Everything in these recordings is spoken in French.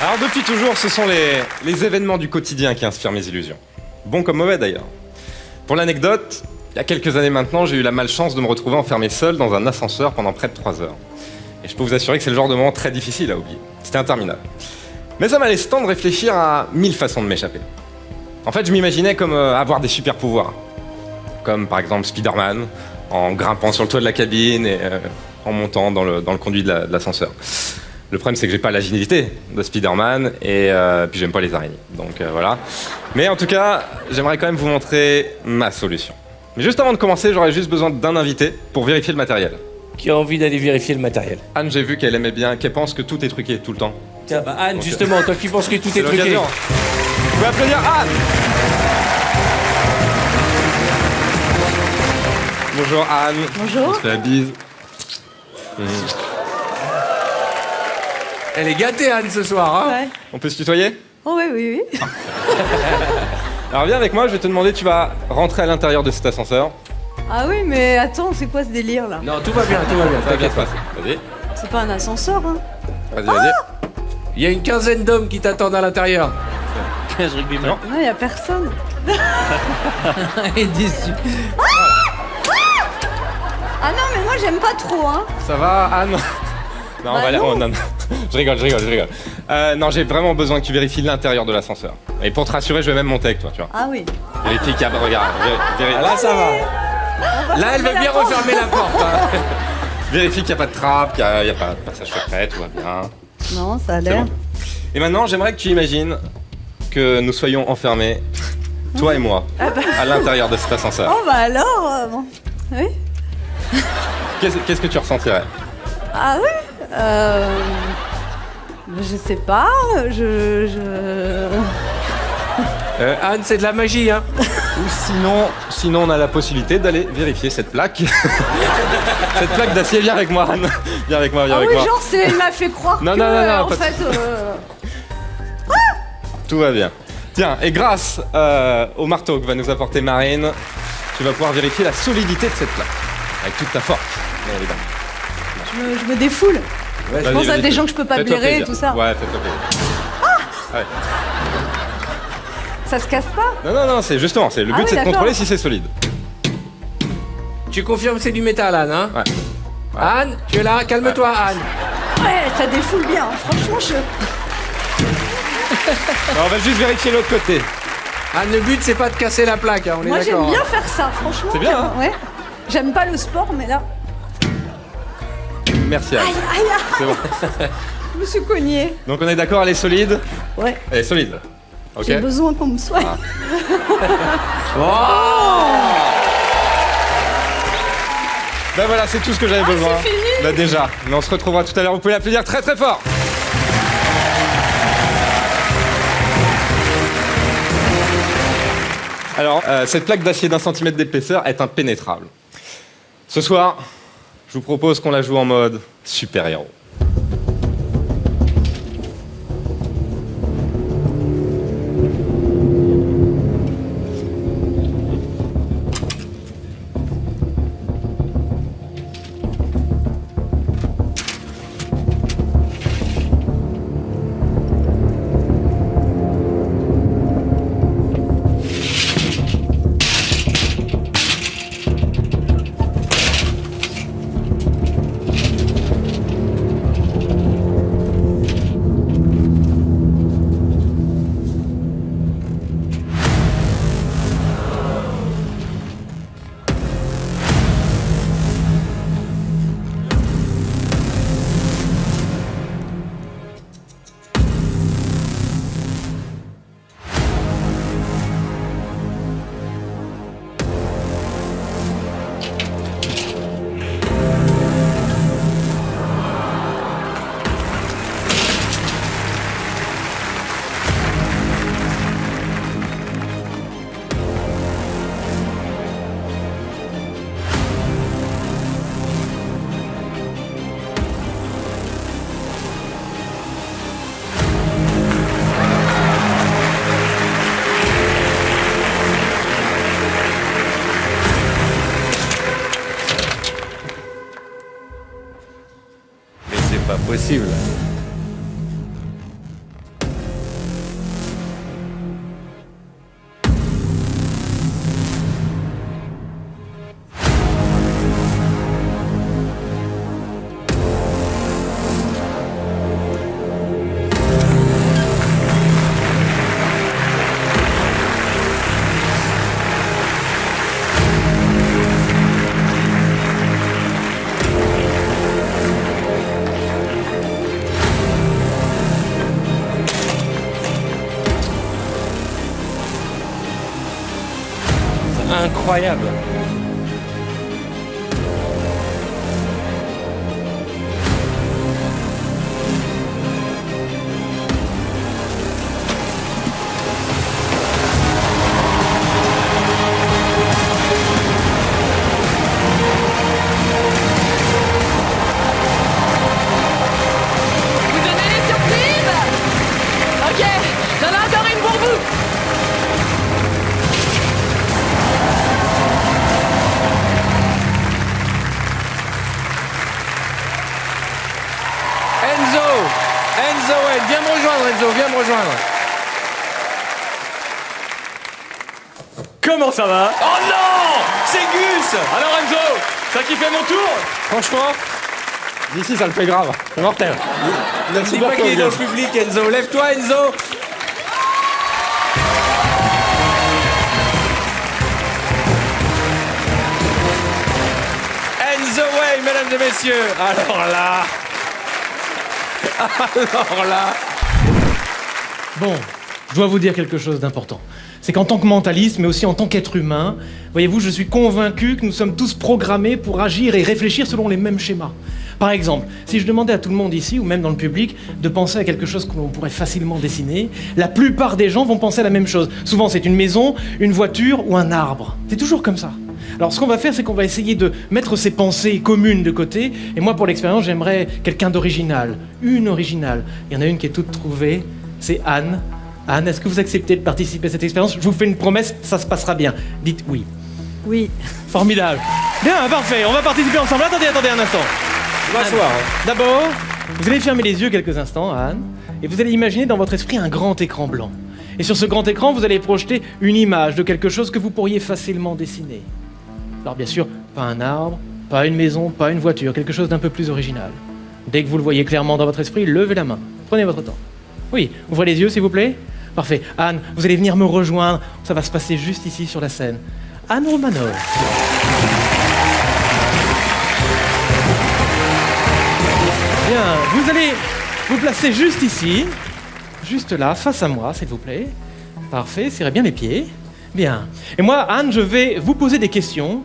Alors depuis toujours, ce sont les événements du quotidien qui inspirent mes illusions. Bons comme mauvais d'ailleurs. Pour l'anecdote, il y a quelques années maintenant, j'ai eu la malchance de me retrouver enfermé seul dans un ascenseur pendant près de 3 heures. Et je peux vous assurer que c'est le genre de moment très difficile à oublier. C'était interminable. Mais ça m'a laissé le temps de réfléchir à 1000 façons de m'échapper. En fait, je m'imaginais comme avoir des super pouvoirs. Comme par exemple Spider-Man, en grimpant sur le toit de la cabine et en montant dans le conduit de l'ascenseur. Le problème, c'est que j'ai pas l'agilité de Spider-Man et puis j'aime pas les araignées. Donc voilà. Mais en tout cas, j'aimerais quand même vous montrer ma solution. Mais juste avant de commencer, j'aurais juste besoin d'un invité pour vérifier le matériel. Qui a envie d'aller vérifier le matériel? Anne, j'ai vu qu'elle aimait bien, qu'elle pense que tout est truqué tout le temps. Tiens, bah Anne, justement, toi qui penses que tout est truqué. l'occasion. Vous pouvez applaudir Anne. Bonjour Anne. Bonjour. On se fait la bise. Elle est gâtée, Anne, ce soir, hein? Ouais. On peut se tutoyer? Oh oui, oui, oui. Alors viens avec moi, je vais te demander, tu vas rentrer à l'intérieur de cet ascenseur. Ah oui, mais attends, c'est quoi ce délire là? Non, tout va bien, t'inquiète pas. Vas-y, C'est pas un ascenseur, hein? vas-y. Il y a une quinzaine d'hommes qui t'attendent à l'intérieur. 15 rugbymen. Non. Non, y a personne. Et déçu. Ah non, mais moi j'aime pas trop, hein. Ça va Anne? Non, Bah on va aller... non. oh, non. Je rigole. Non, j'ai vraiment besoin que tu vérifies l'intérieur de l'ascenseur. Et pour te rassurer, je vais même monter avec toi, tu vois. Ah oui. Vérifie qu'il y a... Regarde, Ah, là, ça va. Là, elle veut bien refermer la porte. Hein. vérifie qu'il n'y a pas de trappe, qu'il n'y a pas de passage secret, tout va bien. Non, ça a C'est l'air. bon. Et maintenant, j'aimerais que tu imagines que nous soyons enfermés, toi et moi, à l'intérieur de cet ascenseur. Oh bah alors, bon. Oui. Qu'est-ce que tu ressentirais? Ah oui. Je sais pas. Anne, c'est de la magie, hein. Ou sinon on a la possibilité d'aller vérifier cette plaque. Cette plaque d'acier, viens avec moi Anne. Viens avec moi, viens Ah avec oui, moi. genre il m'a fait croire Non, que non, non, en pas de- fait. Tout va bien. Tiens, et grâce au marteau que va nous apporter Marine, tu vas pouvoir vérifier la solidité de cette plaque. Avec toute ta force, bien évidemment. Je me défoule. Vas-y, Je pense à vas-y, des fais- gens que je peux pas fais-toi blairer et plaisir. tout ça. Ouais, fais-toi plaisir. Ouais. Ça se casse pas? Non, c'est justement, le Ah but oui, c'est de d'accord. contrôler si c'est solide. Tu confirmes que c'est du métal, Anne, hein? Ouais. Anne, tu es là? Calme-toi, Anne. Ouais, ça défoule bien. Franchement, Alors, on va juste vérifier l'autre côté. Anne, le but, c'est pas de casser la plaque, hein, on est Moi, j'aime d'accord. bien faire ça, franchement. C'est bien, hein? Ouais. J'aime pas le sport, mais là. Merci Anne. Aïe, aïe, aïe. C'est bon. Je me suis cognée. Donc on est d'accord, elle est solide? Ouais. Elle est solide. Ok. J'ai besoin qu'on me soigne. Ben voilà, c'est tout ce que j'avais besoin. c'est fini Bah déjà, mais on se retrouvera tout à l'heure. Vous pouvez l'applaudir très très fort. Alors, cette plaque d'acier d'1 centimètre d'épaisseur est impénétrable. Ce soir, je vous propose qu'on la joue en mode super-héros. Mais c'est pas possible. incroyable. Vous aimez les surprises? Ok, j'en ai encore une pour vous. Enzo, ouais, viens me rejoindre, Enzo, viens me rejoindre. Comment ça va? Oh non! C'est Gus! Alors Enzo, t'as kiffé mon tour? Franchement, d'ici ça le fait grave. C'est mortel. Il a Dis super pas qu'il est dans le confiance. public, Enzo. Lève-toi, Enzo! Enzo Way, mesdames et messieurs! Alors là! Bon, je dois vous dire quelque chose d'important. C'est qu'en tant que mentaliste, mais aussi en tant qu'être humain, voyez-vous, je suis convaincu que nous sommes tous programmés pour agir et réfléchir selon les mêmes schémas. Par exemple, si je demandais à tout le monde ici, ou même dans le public, de penser à quelque chose que l'on pourrait facilement dessiner, la plupart des gens vont penser à la même chose. Souvent, c'est une maison, une voiture ou un arbre. C'est toujours comme ça. Alors, ce qu'on va faire, c'est qu'on va essayer de mettre ces pensées communes de côté. Et moi, pour l'expérience, j'aimerais quelqu'un d'original. Une originale. Il y en a une qui est toute trouvée, c'est Anne. Anne, est-ce que vous acceptez de participer à cette expérience? Je vous fais une promesse, ça se passera bien. Dites oui. Oui. Formidable. Bien, parfait. On va participer ensemble. Attendez un instant. On va s'asseoir. D'abord, vous allez fermer les yeux quelques instants, Anne, et vous allez imaginer dans votre esprit un grand écran blanc. Et sur ce grand écran, vous allez projeter une image de quelque chose que vous pourriez facilement dessiner. Alors bien sûr, pas un arbre, pas une maison, pas une voiture, quelque chose d'un peu plus original. Dès que vous le voyez clairement dans votre esprit, levez la main. Prenez votre temps. Oui, ouvrez les yeux s'il vous plaît. Parfait. Anne, vous allez venir me rejoindre. Ça va se passer juste ici sur la scène. Anne Romanov. Bien, vous allez vous placer juste ici, juste là, face à moi, s'il vous plaît. Parfait, serrez bien les pieds. Bien. Et moi, Anne, je vais vous poser des questions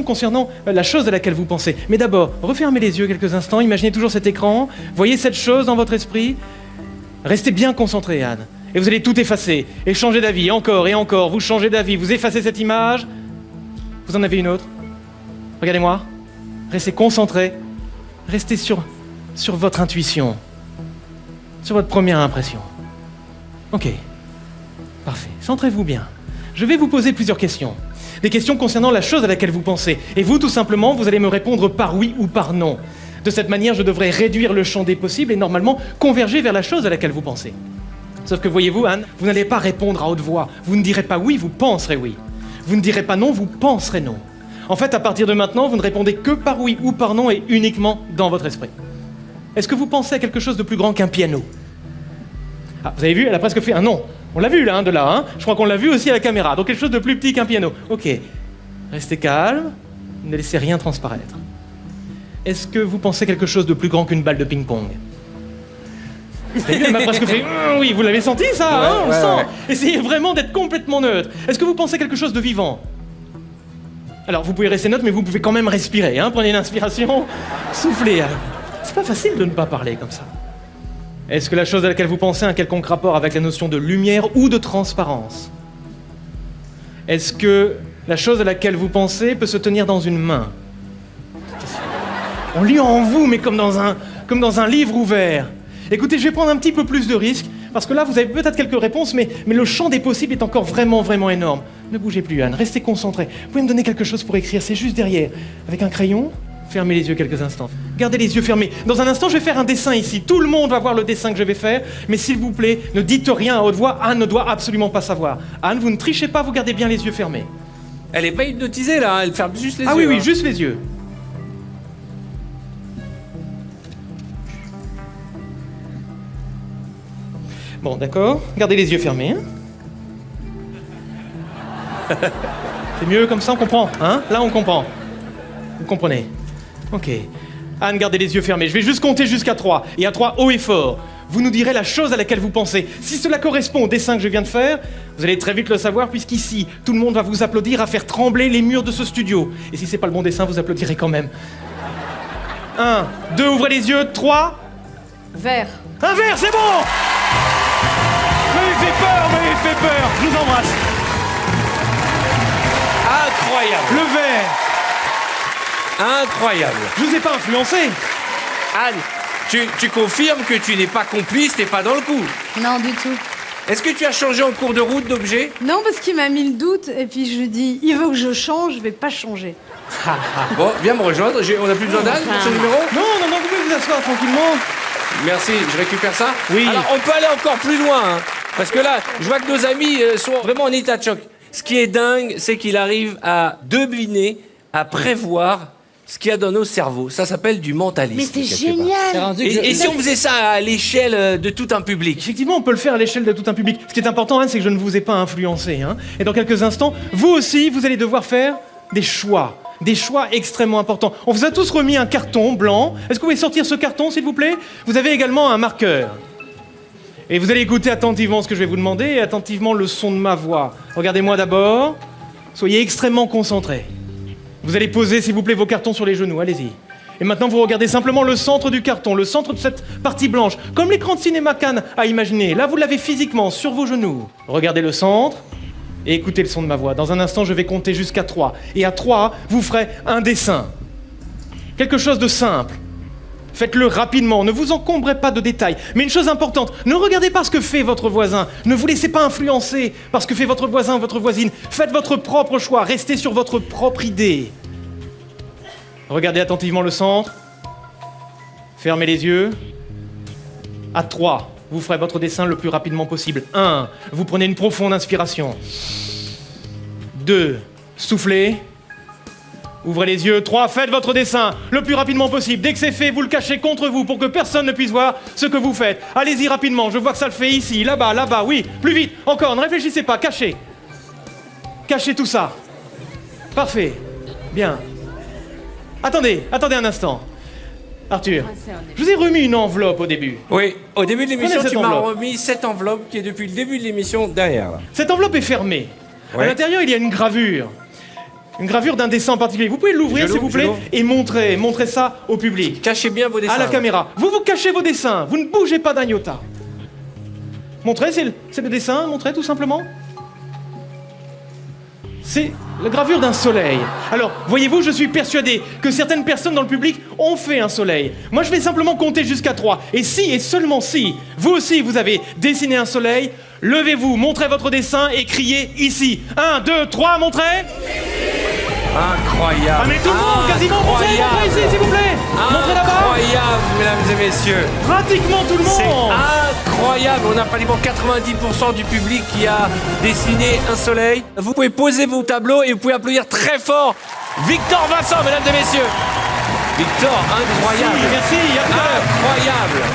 concernant la chose à laquelle vous pensez. Mais d'abord, refermez les yeux quelques instants, imaginez toujours cet écran, voyez cette chose dans votre esprit. Restez bien concentré, Anne. Et vous allez tout effacer, et changer d'avis, encore et encore. Vous changez d'avis, vous effacez cette image. Vous en avez une autre. Regardez-moi. Restez concentré. Restez sur votre intuition. Sur votre première impression. Ok. Parfait. Centrez-vous bien. Je vais vous poser plusieurs questions. Des questions concernant la chose à laquelle vous pensez. Et vous, tout simplement, vous allez me répondre par oui ou par non. De cette manière, je devrais réduire le champ des possibles et normalement converger vers la chose à laquelle vous pensez. Sauf que voyez-vous, Anne, vous n'allez pas répondre à haute voix. Vous ne direz pas oui, vous penserez oui. Vous ne direz pas non, vous penserez non. En fait, à partir de maintenant, vous ne répondez que par oui ou par non et uniquement dans votre esprit. Est-ce que vous pensez à quelque chose de plus grand qu'un piano? Ah, vous avez vu, elle a presque fait un non. On l'a vu là, de là, hein. Je crois qu'on l'a vu aussi à la caméra. Donc quelque chose de plus petit qu'un piano. Ok. Restez calme. Ne laissez rien transparaître. Est-ce que vous pensez quelque chose de plus grand qu'une balle de ping-pong? Vous avez vu, elle m'a presque fait oui, vous l'avez senti ça, hein, on le sent. Essayez vraiment d'être complètement neutre. Est-ce que vous pensez quelque chose de vivant? Alors, vous pouvez rester neutre, mais vous pouvez quand même respirer, hein. Prenez une inspiration, soufflez. C'est pas facile de ne pas parler comme ça. Est-ce que la chose à laquelle vous pensez a un quelconque rapport avec la notion de lumière ou de transparence? Est-ce que la chose à laquelle vous pensez peut se tenir dans une main? On lit en vous, mais comme dans un livre ouvert. Écoutez, je vais prendre un petit peu plus de risques, parce que là, vous avez peut-être quelques réponses, mais le champ des possibles est encore vraiment, vraiment énorme. Ne bougez plus, Anne, restez concentrés. Vous pouvez me donner quelque chose pour écrire, c'est juste derrière. Avec un crayon, fermez les yeux quelques instants. Gardez les yeux fermés. Dans un instant, je vais faire un dessin ici. Tout le monde va voir le dessin que je vais faire, mais s'il vous plaît, ne dites rien à haute voix. Anne ne doit absolument pas savoir. Anne, vous ne trichez pas, vous gardez bien les yeux fermés. Elle est pas hypnotisée là, elle ferme juste les yeux. Ah oui, hein. juste les yeux. Bon, d'accord. Gardez les yeux fermés. C'est mieux comme ça, on comprend, hein? Là, on comprend. Vous comprenez? Ok. Anne, gardez les yeux fermés. Je vais juste compter jusqu'à 3. Et à 3, haut et fort. vous nous direz la chose à laquelle vous pensez. Si cela correspond au dessin que je viens de faire, vous allez très vite le savoir puisqu'ici, tout le monde va vous applaudir à faire trembler les murs de ce studio. Et si c'est pas le bon dessin, vous applaudirez quand même. 1, 2, ouvrez les yeux, 3... Vert. Un verre, c'est bon! Mais il fait peur, je vous embrasse. Incroyable. Le verre, Incroyable. je vous ai pas influencé. Anne, tu confirmes que tu n'es pas complice, t'es pas dans le coup. Non, du tout. Est-ce que tu as changé en cours de route d'objet? Non, parce qu'il m'a mis le doute, et puis je lui dis, il veut que je change, je vais pas changer. Bon, viens me rejoindre. On a plus besoin d'Anne pour ce numéro? Non, vous pouvez vous asseoir tranquillement. Merci, je récupère ça. Oui. Alors, on peut aller encore plus loin, hein, parce que là, je vois que nos amis sont vraiment en état de choc. Ce qui est dingue, c'est qu'il arrive à deviner, à prévoir ce qu'il y a dans nos cerveaux. Ça s'appelle du mentalisme. Mais c'est quelque part. génial. C'est rendu que Et si on faisait ça à l'échelle de tout un public? Effectivement, on peut le faire à l'échelle de tout un public. Ce qui est important, Anne, c'est que je ne vous ai pas influencé. Hein. Et dans quelques instants, vous aussi, vous allez devoir faire des choix. Des choix extrêmement importants. On vous a tous remis un carton blanc. Est-ce que vous pouvez sortir ce carton, s'il vous plaît? Vous avez également un marqueur. Et vous allez écouter attentivement ce que je vais vous demander et attentivement le son de ma voix. Regardez-moi d'abord. Soyez extrêmement concentrés. Vous allez poser, s'il vous plaît, vos cartons sur les genoux. Allez-y. Et maintenant, vous regardez simplement le centre du carton, le centre de cette partie blanche, comme l'écran de cinéma Cannes a imaginé. Là, vous l'avez physiquement sur vos genoux. Regardez le centre. Et écoutez le son de ma voix. Dans un instant, je vais compter jusqu'à 3. Et à 3, vous ferez un dessin. Quelque chose de simple. Faites-le rapidement, ne vous encombrez pas de détails. Mais une chose importante, ne regardez pas ce que fait votre voisin. Ne vous laissez pas influencer par ce que fait votre voisin ou votre voisine. Faites votre propre choix, restez sur votre propre idée. Regardez attentivement le centre. Fermez les yeux. À 3. Vous ferez votre dessin le plus rapidement possible. 1. Vous prenez une profonde inspiration. 2. Soufflez. Ouvrez les yeux. 3. Faites votre dessin le plus rapidement possible. Dès que c'est fait, vous le cachez contre vous pour que personne ne puisse voir ce que vous faites. Allez-y rapidement. Je vois que ça le fait ici, là-bas, là-bas. Oui, plus vite. Encore, ne réfléchissez pas. Cachez. Cachez tout ça. Parfait. Bien. Attendez un instant. Arthur, je vous ai remis une enveloppe au début. Oui, au début de l'émission, Prenez cette tu m'as enveloppe. remis cette enveloppe qui est depuis le début de l'émission derrière. Là. Cette enveloppe est fermée. Ouais. À l'intérieur, il y a une gravure. Une gravure d'un dessin en particulier. Vous pouvez l'ouvrir, Je s'il vous plaît, l'ouvre. et montrer ça au public. Cachez bien vos dessins. À la caméra. Vous cachez vos dessins. Vous ne bougez pas d'un iota. Montrez, c'est le dessin. Montrez, tout simplement. C'est la gravure d'un soleil. Alors, voyez-vous, je suis persuadé que certaines personnes dans le public ont fait un soleil. Moi, je vais simplement compter jusqu'à 3. Et si, et seulement si, vous aussi, vous avez dessiné un soleil, levez-vous, montrez votre dessin et criez ici. 1, 2, 3, montrez. Incroyable. Ah, mais tout le monde, quasiment, montrez ici, s'il vous plaît. Montrez là-bas. Incroyable, mesdames et messieurs. Pratiquement tout le C'est monde. incroyable. On a pratiquement 90% du public qui a dessiné un soleil. Vous pouvez poser vos tableaux et vous pouvez applaudir très fort Victor Vincent, mesdames et messieurs. Victor, incroyable. Merci, à tout à l'heure. Incroyable.